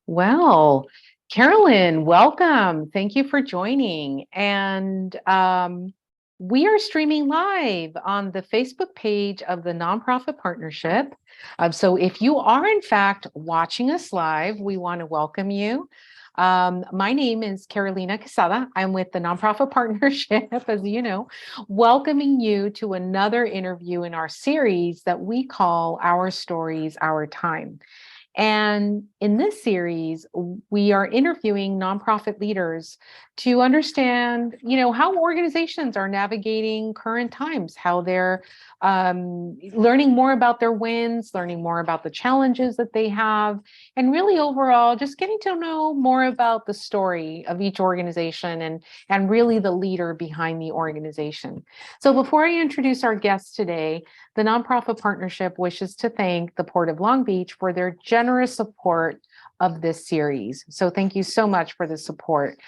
Well, Carolyn, welcome. Thank you for joining. And we are streaming live on the Facebook page of the Nonprofit Partnership. So if you are, in fact, watching us live, we want to welcome you. My name is Carolina Quesada. I'm with the Nonprofit Partnership, as you know, welcoming you to another interview in our series that we call Our Stories, Our Time. And in this series, we are interviewing nonprofit leaders to understand, how organizations are navigating current times, how they're learning more about their wins, learning more about the challenges that they have, and really overall, just getting to know more about the story of each organization and really the leader behind the organization. So before I introduce our guests today, the Nonprofit Partnership wishes to thank the Port of Long Beach for their generous support of this series. So thank you so much for the support.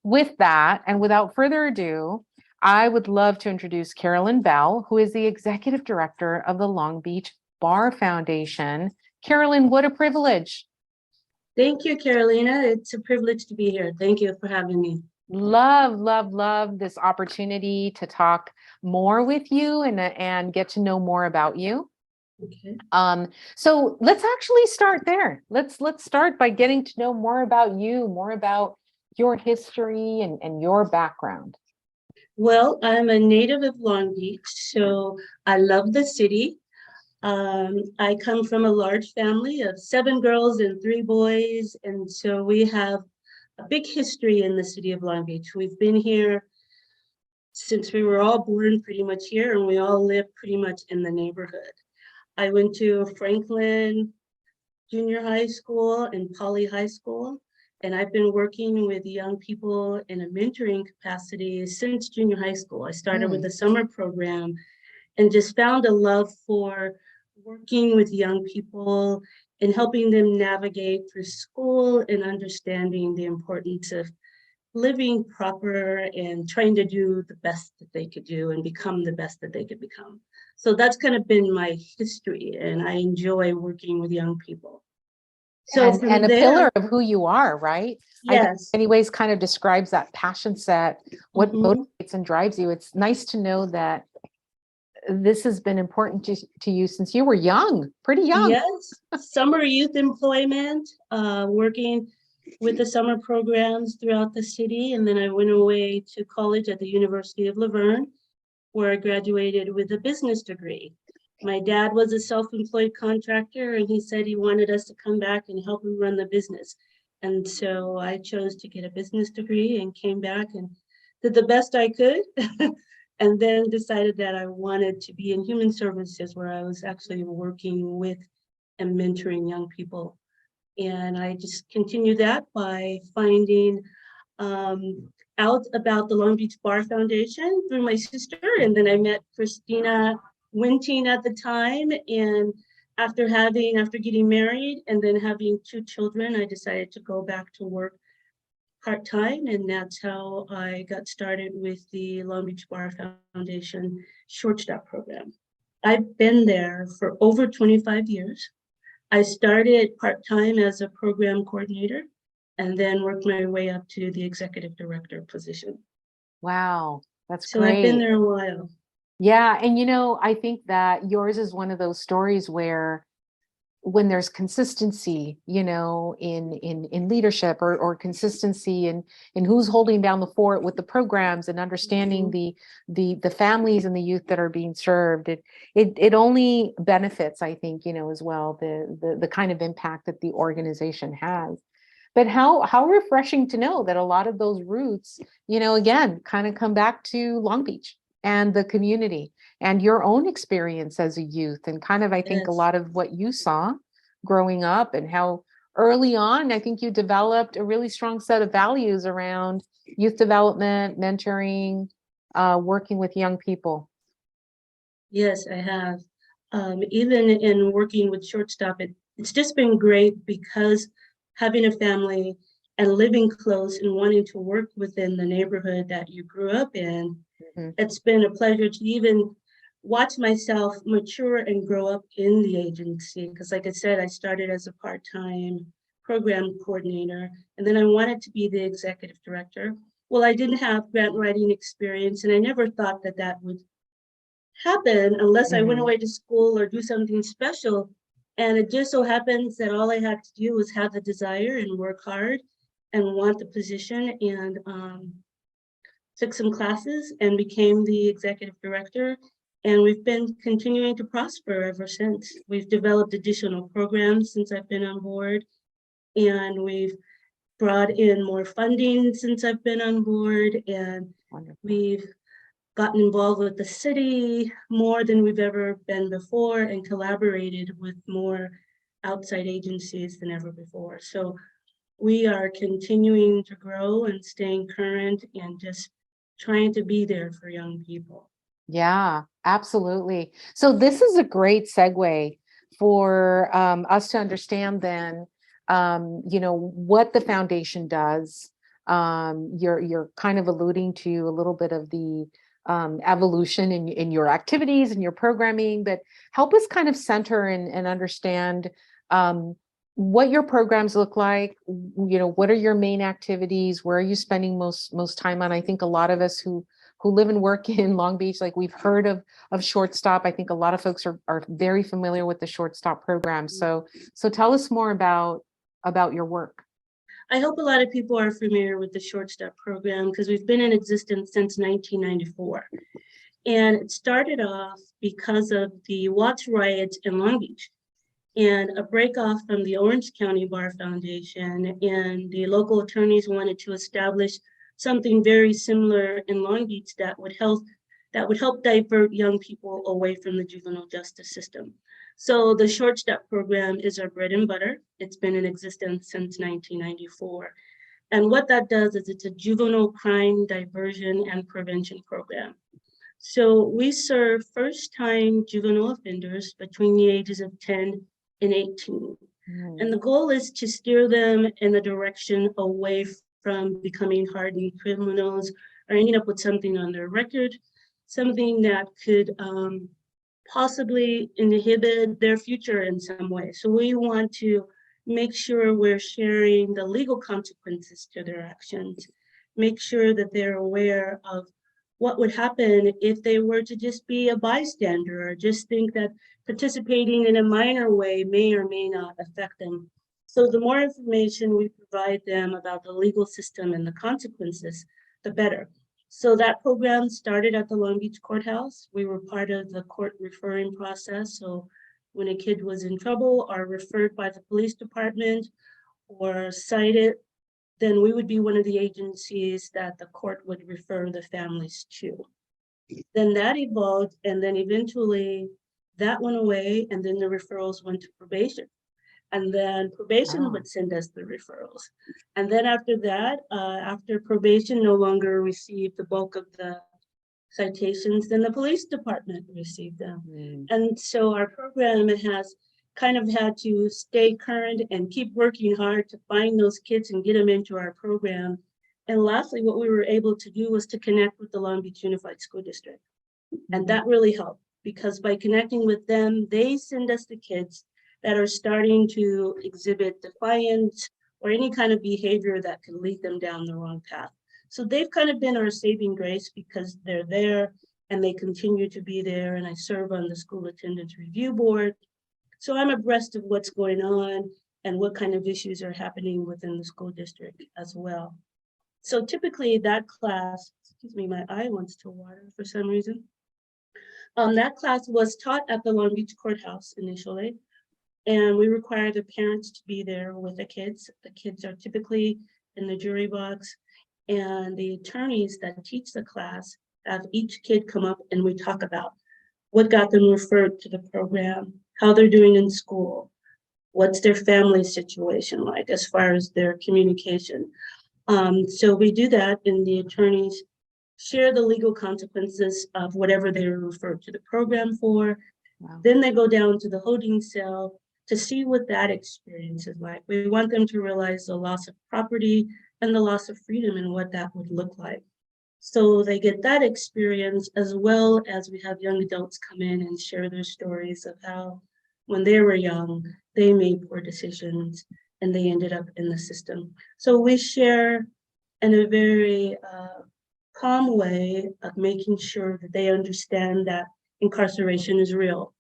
With that, and without further ado, I would love to introduce Carolyn Bell, who is the Executive Director of the Long Beach Bar Foundation. Carolyn, what a privilege. Thank you, Carolina. It's a privilege to be here. Thank you for having me. Love this opportunity to talk more with you and get to know more about you. Okay. So let's actually start there. Let's start by getting to know more about you, more about your history and your background. Well, I'm a native of Long Beach, so I love the city. I come from a large family of 7 girls and 3 boys, and so we have a big history in the city of Long Beach. We've been here since we were all born pretty much here, and we all live pretty much in the neighborhood. I went to Franklin Junior High School and Poly High School, and I've been working with young people in a mentoring capacity since junior high school. I started with the summer program and just found a love for working with young people and helping them navigate through school and understanding the importance of living proper and trying to do the best that they could do and become the best that they could become. So that's kind of been my history, and I enjoy working with young people. So and a pillar of who you are, right? I think yes, in many ways kind of describes that passion set, what motivates and drives you. It's nice to know that this has been important to you since you were young, pretty young. yes, summer youth employment, working with the summer programs throughout the city. And then I went away to college at the University of Laverne, where I graduated with a business degree. My dad was a self-employed contractor, and he said he wanted us to come back and help him run the business. And so I chose to get a business degree and came back and did the best I could. And then decided that I wanted to be in human services, where I was actually working with and mentoring young people. And I just continued that by finding out about the Long Beach Bar Foundation through my sister. And then I met Christina Winting at the time. And after getting married and then having 2 children, I decided to go back to work part-time. And that's how I got started with the Long Beach Bar Foundation Shortstop program. I've been there for over 25 years. I started part-time as a program coordinator and then worked my way up to the executive director position. Wow, that's So great. I've been there a while. Yeah, and I think that yours is one of those stories where when there's consistency, in leadership or consistency in who's holding down the fort with the programs and understanding the families and the youth that are being served, it only benefits, I think, as well, the kind of impact that the organization has. But how refreshing to know that a lot of those roots, again, kind of come back to Long Beach and the community and your own experience as a youth, and kind of, I think, a lot of what you saw growing up and how early on, I think you developed a really strong set of values around youth development, mentoring, working with young people. Yes, I have. Even in working with Shortstop, it's just been great because having a family and living close and wanting to work within the neighborhood that you grew up in, it's been a pleasure to even watch myself mature and grow up in the agency. Because like I said, I started as a part-time program coordinator, and then I wanted to be the executive director. Well, I didn't have grant writing experience, and I never thought that that would happen unless I went Mhm. away to school or do something special. And it just so happens that all I had to do was have the desire and work hard and want the position, and took some classes and became the executive director. And we've been continuing to prosper ever since. We've developed additional programs since I've been on board, and we've brought in more funding since I've been on board, and Wonderful. we've gotten involved with the city more than we've ever been before, and collaborated with more outside agencies than ever before. So we are continuing to grow and staying current and just trying to be there for young people. Yeah, absolutely. So this is a great segue for us to understand then, what the foundation does. You're kind of alluding to a little bit of the evolution in your activities and your programming, but help us kind of center and understand what your programs look like. What are your main activities? Where are you spending most time on? I think a lot of us who live and work in Long Beach, like we've heard of Shortstop. I think a lot of folks are very familiar with the Shortstop program. So tell us more about your work. I hope a lot of people are familiar with the Shortstop program because we've been in existence since 1994. And it started off because of the Watts riots in Long Beach and a break off from the Orange County Bar Foundation. And the local attorneys wanted to establish something very similar in Long Beach that would help divert young people away from the juvenile justice system. So the Shortstop program is our bread and butter. It's been in existence since 1994. And what that does is it's a juvenile crime diversion and prevention program. So we serve first-time juvenile offenders between the ages of 10 and 18. And the goal is to steer them in a direction away from becoming hardened criminals or ending up with something on their record, something that could possibly inhibit their future in some way. So we want to make sure we're sharing the legal consequences to their actions, make sure that they're aware of what would happen if they were to just be a bystander or just think that participating in a minor way may or may not affect them. So the more information we provide them about the legal system and the consequences, the better. So that program started at the Long Beach courthouse. We were part of the court referring process. So when a kid was in trouble or referred by the police department or cited, then we would be one of the agencies that the court would refer the families to. Then that evolved, and then eventually that went away, and then the referrals went to probation. And then probation Wow. would send us the referrals. And then after that, after probation no longer received the bulk of the citations, then the police department received them. And so our program has kind of had to stay current and keep working hard to find those kids and get them into our program. And lastly, what we were able to do was to connect with the Long Beach Unified School District. And that really helped because by connecting with them, they send us the kids that are starting to exhibit defiance or any kind of behavior that can lead them down the wrong path. So they've kind of been our saving grace because they're there and they continue to be there. And I serve on the school attendance review board. So I'm abreast of what's going on and what kind of issues are happening within the school district as well. So typically that class, excuse me, my eye wants to water for some reason. That class was taught at the Long Beach courthouse initially. And we require the parents to be there with the kids. The kids are typically in the jury box, and the attorneys that teach the class have each kid come up and we talk about what got them referred to the program, how they're doing in school, what's their family situation like as far as their communication. So we do that, and the attorneys share the legal consequences of whatever they were referred to the program for. Wow. Then they go down to the holding cell to see what that experience is like. We want them to realize the loss of property and the loss of freedom and what that would look like. So they get that experience, as well as we have young adults come in and share their stories of how when they were young, they made poor decisions and they ended up in the system. So we share in a very calm way of making sure that they understand that incarceration is real,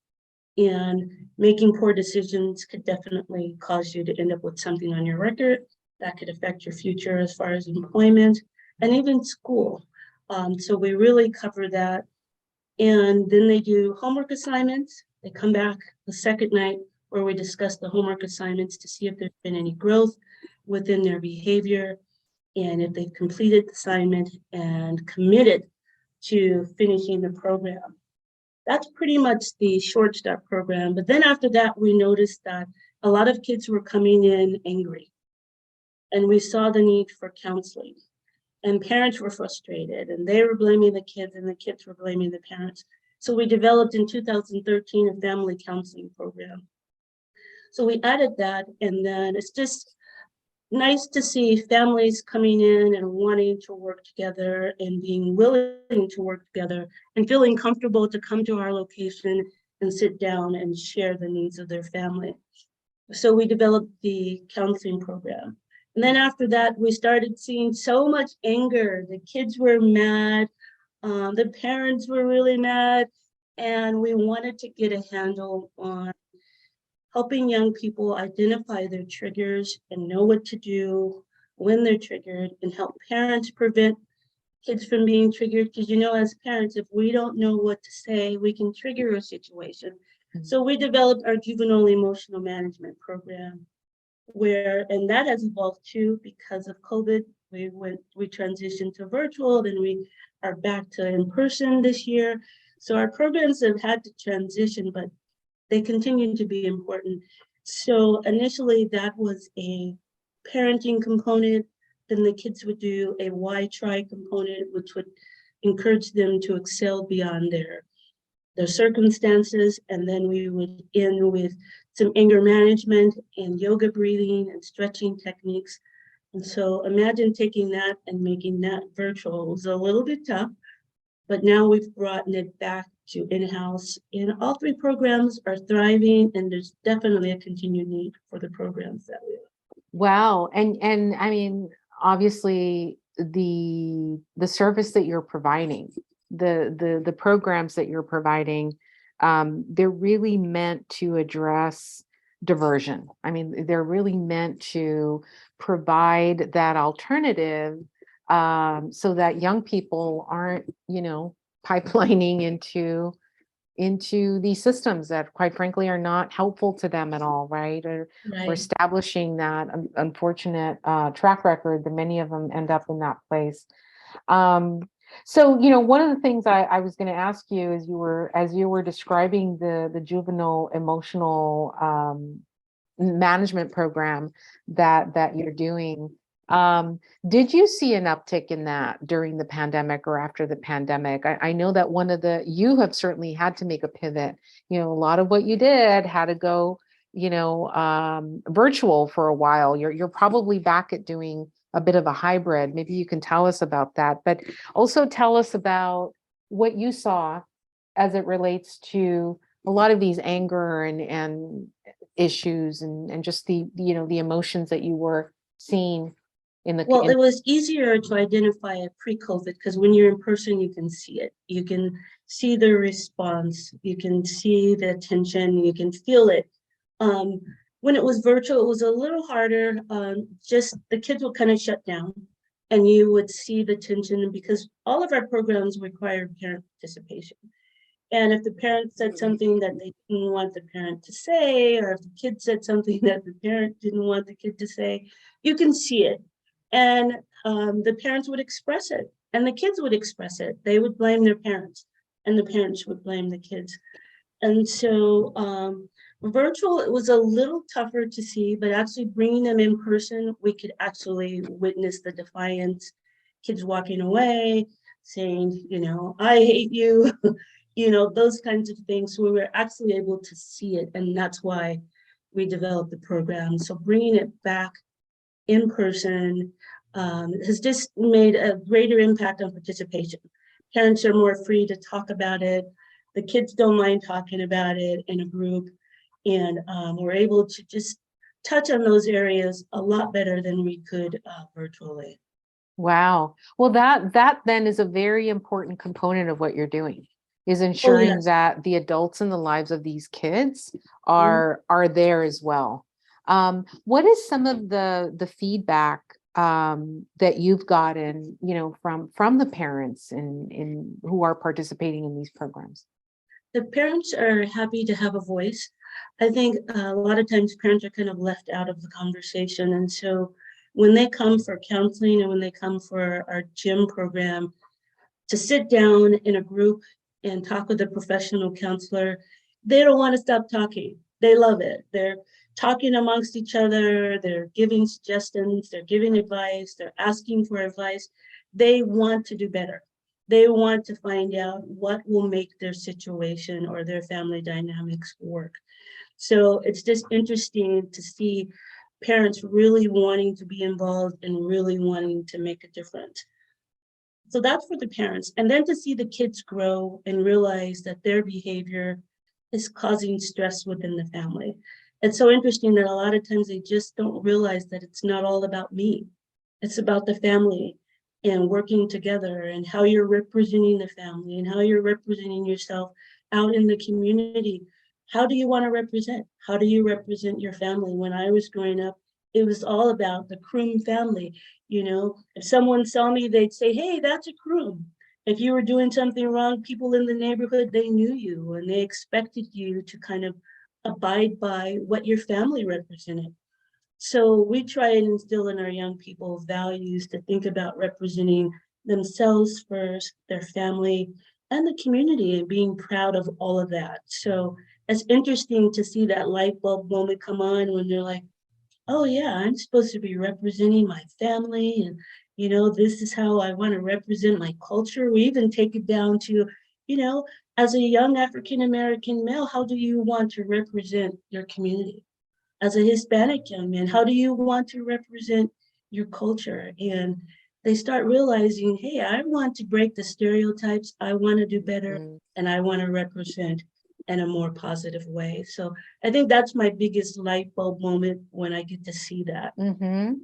and making poor decisions could definitely cause you to end up with something on your record that could affect your future as far as employment and even school. So we really cover that. And then they do homework assignments. They come back the second night where we discuss the homework assignments to see if there's been any growth within their behavior and if they've completed the assignment and committed to finishing the program. That's pretty much the Short Start program. But then after that, we noticed that a lot of kids were coming in angry, and we saw the need for counseling. And parents were frustrated, and they were blaming the kids, and the kids were blaming the parents. So we developed in 2013 a family counseling program. So we added that, and then it's just nice to see families coming in and wanting to work together and being willing to work together and feeling comfortable to come to our location and sit down and share the needs of their family. So we developed the counseling program. And then after that, we started seeing so much anger. The kids were mad, the parents were really mad, and we wanted to get a handle on helping young people identify their triggers and know what to do when they're triggered, and help parents prevent kids from being triggered. Because, you know, as parents, if we don't know what to say, we can trigger a situation. Mm-hmm. So we developed our juvenile emotional management program, and that has evolved too because of COVID. We transitioned to virtual, then we are back to in person this year. So our programs have had to transition, but they continue to be important. So initially that was a parenting component. Then the kids would do a why try component, which would encourage them to excel beyond their circumstances. And then we would end with some anger management and yoga breathing and stretching techniques. And so imagine taking that and making that virtual. It was a little bit tough, but now we've brought it back to in-house, and all three programs are thriving, and there's definitely a continued need for the programs that we have. Wow. And I mean, obviously the service that you're providing, the programs that you're providing, they're really meant to address diversion. I mean, they're really meant to provide that alternative, so that young people aren't, pipelining into these systems that, quite frankly, are not helpful to them at all, right? Or establishing that unfortunate track record that many of them end up in that place. So, one of the things I was going to ask you is as you were describing the juvenile emotional management program that you're doing, did you see an uptick in that during the pandemic or after the pandemic? I know that you have certainly had to make a pivot. A lot of what you did had to go, virtual for a while. You're probably back at doing a bit of a hybrid. Maybe you can tell us about that, but also tell us about what you saw as it relates to a lot of these anger and issues and just the emotions that you were seeing. Well, it was easier to identify it pre-COVID because when you're in person, you can see it. You can see the response. You can see the attention. You can feel it. When it was virtual, it was a little harder. Just the kids would kind of shut down, and you would see the tension because all of our programs require parent participation. And if the parent said something that they didn't want the parent to say, or if the kid said something that the parent didn't want the kid to say, you can see it. And the parents would express it, and the kids would express it. They would blame their parents, and the parents would blame the kids. And so virtual, it was a little tougher to see, but actually bringing them in person, we could actually witness the defiance, kids walking away, saying, I hate you, those kinds of things. So we were actually able to see it, and that's why we developed the program. So bringing it back in person has just made a greater impact on participation. Parents are more free to talk about it. The kids don't mind talking about it in a group, and we're able to just touch on those areas a lot better than we could virtually. Wow. Well, that then is a very important component of what you're doing, is Oh, ensuring yes. that the adults in the lives of these kids Mhm. are there as well. What is some of the feedback that you've gotten, from the parents in who are participating in these programs? The parents are happy to have a voice. I think a lot of times parents are kind of left out of the conversation. And so when they come for counseling and when they come for our gym program, to sit down in a group and talk with a professional counselor, they don't want to stop talking. They love it. They're talking amongst each other, they're giving suggestions, they're giving advice, they're asking for advice. They want to do better. They want to find out what will make their situation or their family dynamics work. So it's just interesting to see parents really wanting to be involved and really wanting to make a difference. So that's for the parents. And then to see the kids grow and realize that their behavior is causing stress within the family. It's so interesting that a lot of times they just don't realize that it's not all about me. It's about the family and working together and how you're representing the family and how you're representing yourself out in the community. How do you want to represent? How do you represent your family? When I was growing up, it was all about the Kroom family. If someone saw me, they'd say, "Hey, that's a Kroom." If you were doing something wrong, people in the neighborhood, they knew you and they expected you to kind of abide by what your family represented. So we try and instill in our young people values to think about representing themselves first, their family, and the community, and being proud of all of that. So it's interesting to see that light bulb moment come on when they're like, oh yeah, I'm supposed to be representing my family, and this is how I want to represent my culture. We even take it down to, you know, as a young African American male, how do you want to represent your community? As a Hispanic young man, how do you want to represent your culture? And they start realizing, hey, I want to break the stereotypes, I want to do better, Mm. and I want to represent in a more positive way. So I think that's my biggest light bulb moment when I get to see that. Mm-hmm.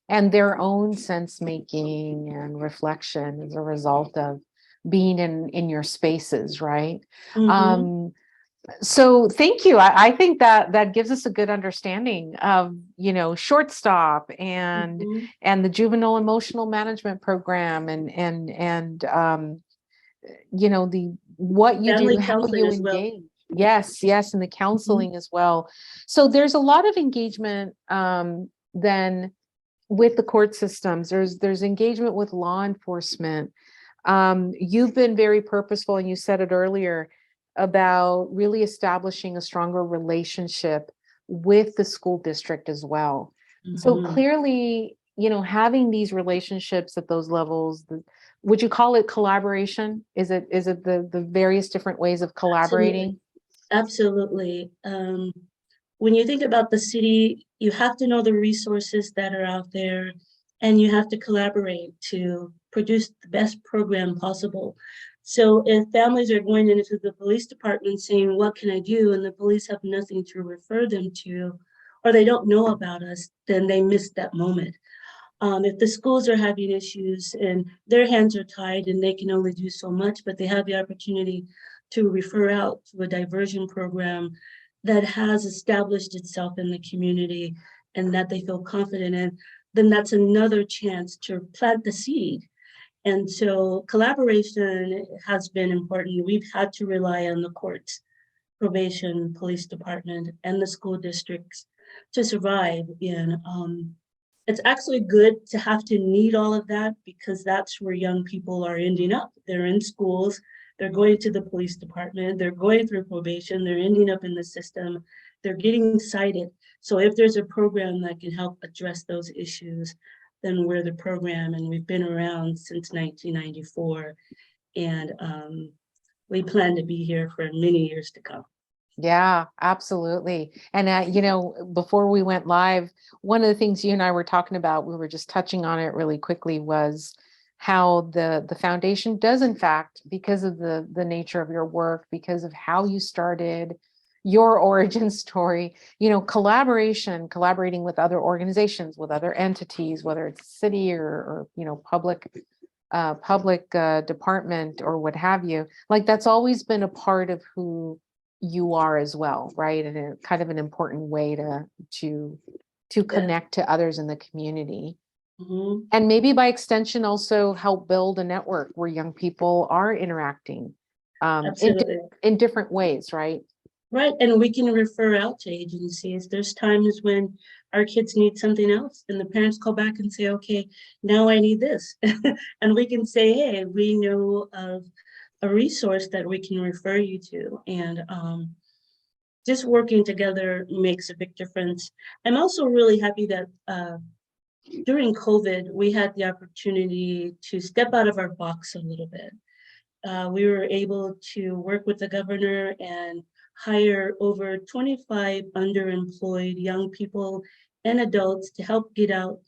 And their own sense making and reflection as a result of being in your spaces, right? Mm-hmm. Um, so thank you. I think that gives us a good understanding of, shortstop Mm-hmm. and the juvenile emotional management program and the what you do, Family how counseling you as well. engage. Yes, and the Mm-hmm. counseling as well. So there's a lot of engagement then with the court systems. There's engagement with law enforcement. You've been very purposeful, and you said it earlier about really establishing a stronger relationship with the school district as well. So Mm-hmm. clearly, having these relationships at those levels, would you call it collaboration? Is it the various different ways of Absolutely. collaborating? Absolutely. When you think about the city, you have to know the resources that are out there and you have to collaborate to produce the best program possible. So if families are going into the police department saying, what can I do? And the police have nothing to refer them to, or they don't know about us, then they miss that moment. If the schools are having issues and their hands are tied and they can only do so much, but they have the opportunity to refer out to a diversion program that has established itself in the community and that they feel confident in, then that's another chance to plant the seed. And so collaboration has been important. We've had to rely on the courts, probation, police department, and the school districts to survive. And it's actually good to have to need all of that because that's where young people are ending up. They're in schools, they're going to the police department, they're going through probation, they're ending up in the system, they're getting cited. So if there's a program that can help address those issues, then we're the program, and we've been around since 1994, and we plan to be here for many years to come. Yeah, absolutely. And before we went live, one of the things you and I were talking about, we were just touching on it really quickly, was how the foundation does, in fact, because of the nature of your work, because of how you started, your origin story, collaborating with other organizations, with other entities, whether it's city or public department or what have you, like that's always been a part of who you are as well, right? And a kind of an important way to Yeah. connect to others in the community. Mhm. And maybe by extension also help build a network where young people are interacting Absolutely. in different ways, right? Right, and we can refer out to agencies. There's times when our kids need something else, and the parents call back and say, okay, now I need this. And we can say, hey, we know of a resource that we can refer you to. And just working together makes a big difference. I'm also really happy that during COVID, we had the opportunity to step out of our box a little bit. We were able to work with the governor and hire over 25 underemployed young people and adults to help get out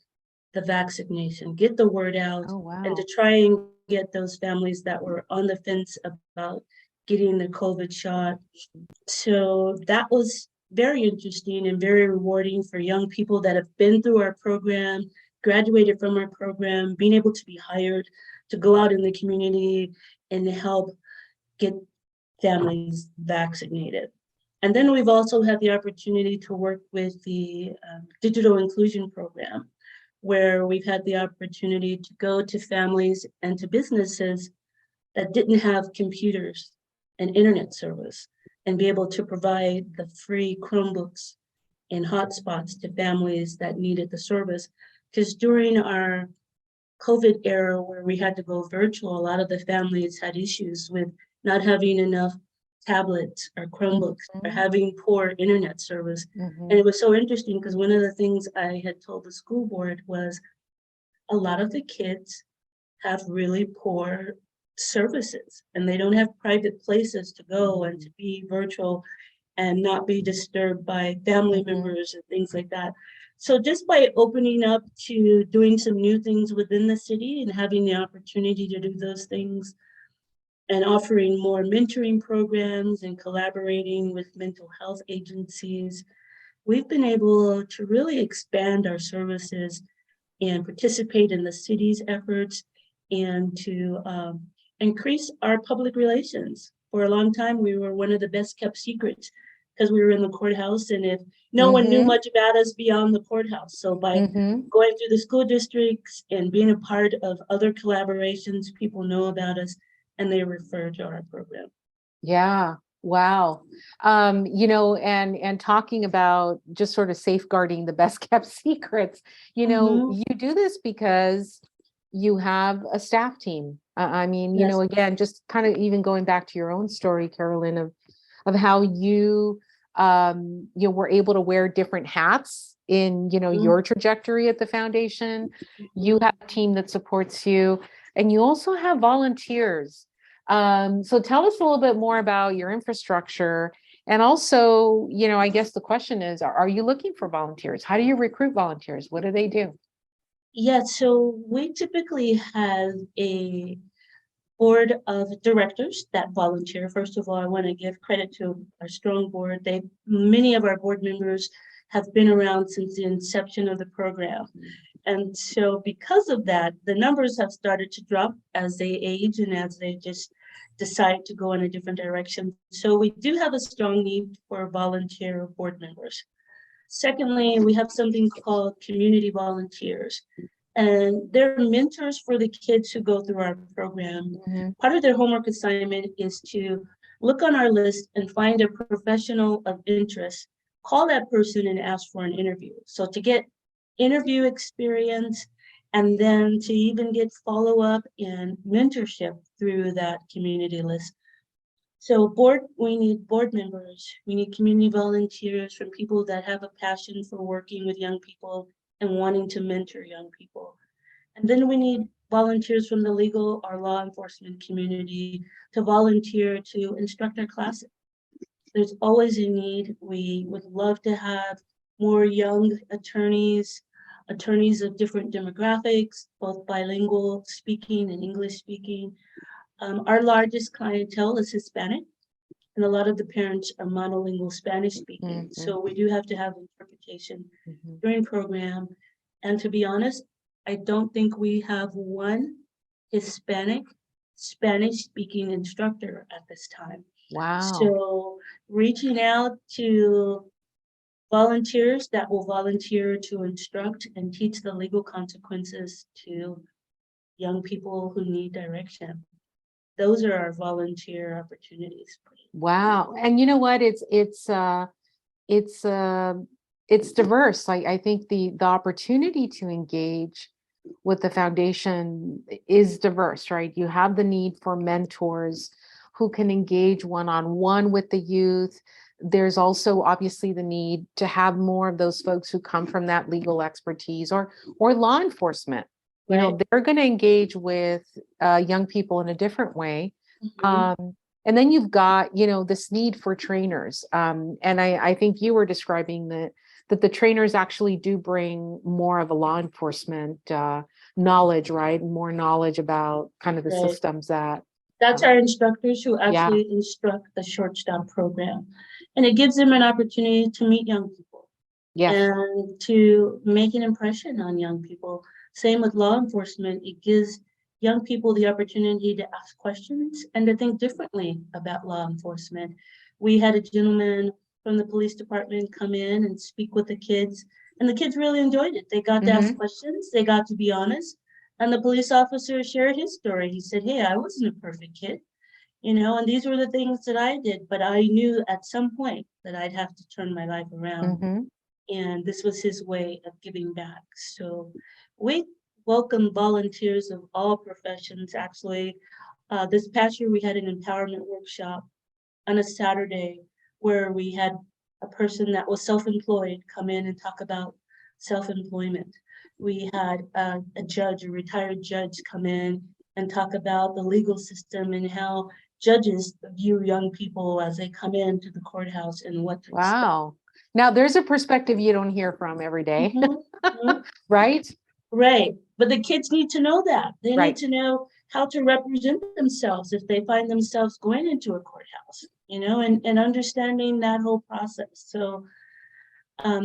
the vaccination, get the word out, Oh, and to wow. try and get those families that were on the fence about getting the COVID shot. So that was very interesting and very rewarding for young people that have been through our program, graduated from our program, being able to be hired to go out in the community and help get families vaccinated. And then we've also had the opportunity to work with the digital inclusion program, where we've had the opportunity to go to families and to businesses that didn't have computers and internet service and be able to provide the free Chromebooks and hotspots to families that needed the service. Because during our COVID era where we had to go virtual, a lot of the families had issues with not having enough tablets or Chromebooks or Mhm, having poor internet service. And mhm, it was so interesting because one of the things I had told the school board was a lot of the kids have really poor services and they don't have private places to go and to be virtual and not be disturbed by family mhm. members and things like that. So just by opening up to doing some new things within the city and having the opportunity to do those things and offering more mentoring programs and collaborating with mental health agencies, we've been able to really expand our services and participate in the city's efforts and to increase our public relations. For a long time, we were one of the best kept secrets because we were in the courthouse and if no one knew Mhm, much about us beyond the courthouse. So by mhm. going through the school districts and being a part of other collaborations, people know about us and they refer to our program. Yeah. Wow. And talking about just sort of safeguarding the best kept secrets, Mm-hmm. you do this because you have a staff team. I mean, Yes. again, just kind of even going back to your own story, Carolyn, of how you were able to wear different hats in, Mm-hmm. your trajectory at the foundation. You Mm-hmm. have a team that supports you, and you also have volunteers. So tell us a little bit more about your infrastructure. And also, I guess the question is, are you looking for volunteers? How do you recruit volunteers? What do they do? Yeah, so we typically have a board of directors that volunteer. First of all, I want to give credit to our strong board. Many of our board members have been around since the inception of the program. And so because of that, the numbers have started to drop as they age and as they just decide to go in a different direction. So we do have a strong need for volunteer board members. Secondly, we have something called community volunteers, and they're mentors for the kids who go through our program. Mhm, Part of their homework assignment is to look on our list and find a professional of interest, call that person and ask for an interview. So to get interview experience and then to even get follow-up and mentorship through that community list. So we need board members, we need community volunteers from people that have a passion for working with young people and wanting to mentor young people. And then we need volunteers from the legal or law enforcement community to volunteer to instruct our classes. There's always a need. We would love to have more young attorneys, attorneys of different demographics, both bilingual speaking and English speaking. Our largest clientele is Hispanic. and a lot of the parents are monolingual Spanish speaking. Mhm. So we do have to have interpretation Mhm. during program. And to be honest, I don't think we have one Hispanic Spanish speaking instructor at this time. Wow. So reaching out to volunteers that will volunteer to instruct and teach the legal consequences to young people who need direction. Those are our volunteer opportunities. Wow. And you know what? It's it's diverse. I think the opportunity to engage with the foundation is diverse, right? You have the need for mentors who can engage one-on-one with the youth. There's also obviously the need to have more of those folks who come from that legal expertise or law enforcement. You know, Right. they're going to engage with young people in a different way. Mhm. And then you've got, you know, this need for trainers. And I think you were describing that the trainers actually do bring more of a law enforcement knowledge, right? More knowledge about kind of the Right. systems that, That's our instructors who yeah, actually instruct the short stop program. And it gives them an opportunity to meet young people yes. and to make an impression on young people. Same with law enforcement. It gives young people the opportunity to ask questions and to think differently about law enforcement. We had a gentleman from the police department come in and speak with the kids, and the kids really enjoyed it. They got to ask Hmm. questions, they got to be honest, and the police officer shared his story. He said, "Hey, I wasn't a perfect kid, and these were the things that I did, but I knew at some point that I'd have to turn my life around." Hmm. And this was his way of giving back. So we welcome volunteers of all professions. Actually, this past year we had an empowerment workshop on a Saturday where we had a person that was self-employed come in and talk about self-employment. We had a judge, a retired judge, come in and talk about the legal system and how judges view young people as they come into the courthouse and what to expect. Wow. Now there's a perspective you don't hear from every day, Mhm, mhm. right? Right, but the kids need to know that. They need Right. to know how to represent themselves if they find themselves going into a courthouse, and understanding that whole process. So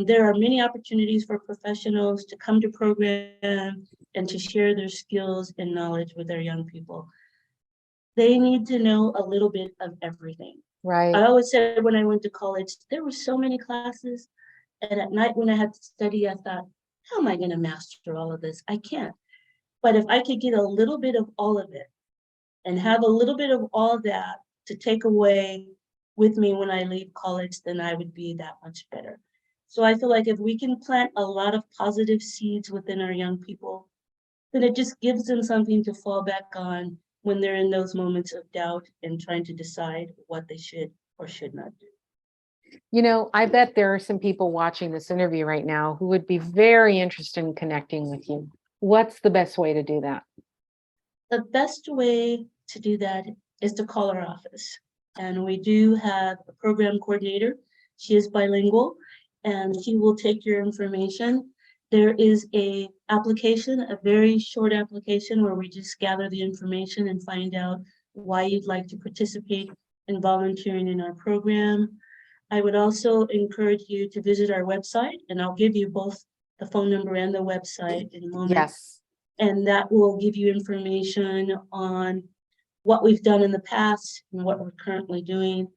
there are many opportunities for professionals to come to program and to share their skills and knowledge with their young people. They need to know a little bit of everything. I Right. always said when I went to college, there were so many classes, and at night when I had to study, I thought, how am I going to master all of this? I can't. But if I could get a little bit of all of it and have a little bit of all that to take away with me when I leave college, then I would be that much better. So I feel like if we can plant a lot of positive seeds within our young people, then it just gives them something to fall back on when they're in those moments of doubt and trying to decide what they should or should not do. You know, I bet there are some people watching this interview right now who would be very interested in connecting with you. What's the best way to do that? The best way to do that is to call our office. And we do have a program coordinator. She is bilingual and she will take your information. There is a application, a very short application where we just gather the information and find out why you'd like to participate in volunteering in our program. I would also encourage you to visit our website, and I'll give you both the phone number and the website in a moment, Yes. and that will give you information on what we've done in the past and what we're currently doing.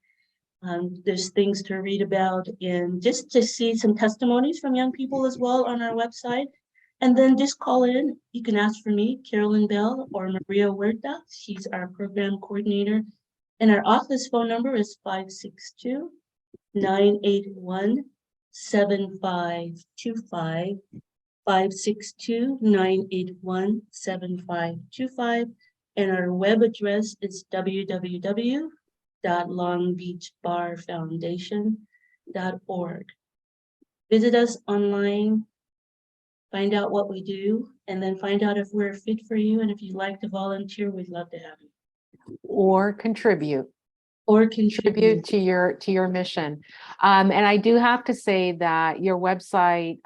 There's things to read about and just to see some testimonies from young people as well on our website. And then just call in. You can ask for me, Carolyn Bell, or Maria Huerta. She's our program coordinator. And our office phone number is 562-981-7525. 562-981-7525. And our web address is www.longbeachbarfoundation.org. Visit us online, find out what we do, and then find out if we're a fit for you. And if you'd like to volunteer, we'd love to have you. Or contribute. Or Contribute contribute. to your mission. And I do have to say that your website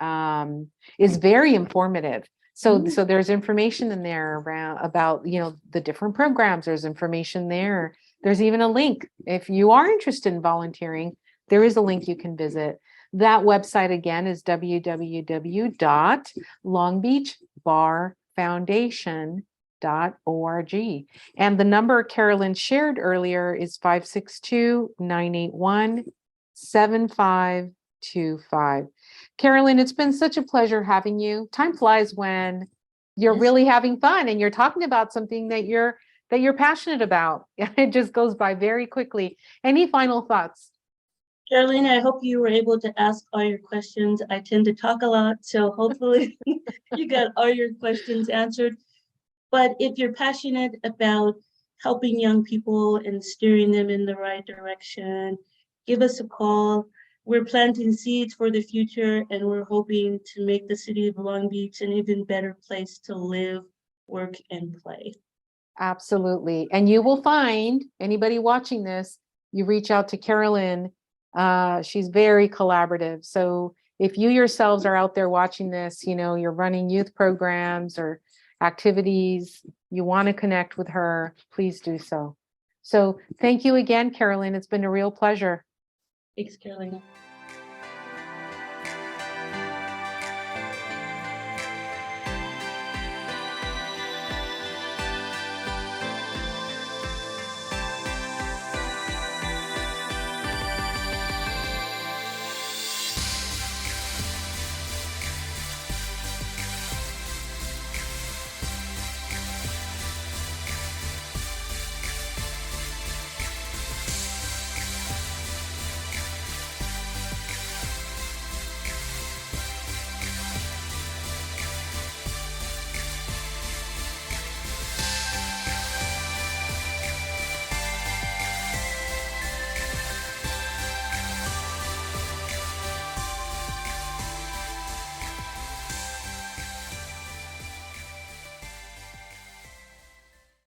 is very informative. Mhm. So there's information in there around about, you know, the different programs. There's information there There's even a link. If you are interested in volunteering, there is a link you can visit. That website again is www.longbbeachbarfoundation.org. And the number Carolyn shared earlier is 562-981-7525. Carolyn, it's been such a pleasure having you. Time flies when you're Yes. really having fun and you're talking about something that you're passionate about. It just goes by very quickly. Any final thoughts? Carolyn, I hope you were able to ask all your questions. I tend to talk a lot, so hopefully you got all your questions answered. But if you're passionate about helping young people and steering them in the right direction, give us a call. We're planting seeds for the future, and we're hoping to make the city of Long Beach an even better place to live, work, and play. Absolutely. And you will find anybody watching this, you reach out to Carolyn. She's very collaborative. So if you yourselves are out there watching this, you're running youth programs or activities, you want to connect with her, please do so. So thank you again, Carolyn. It's been a real pleasure. Thanks, Carolina.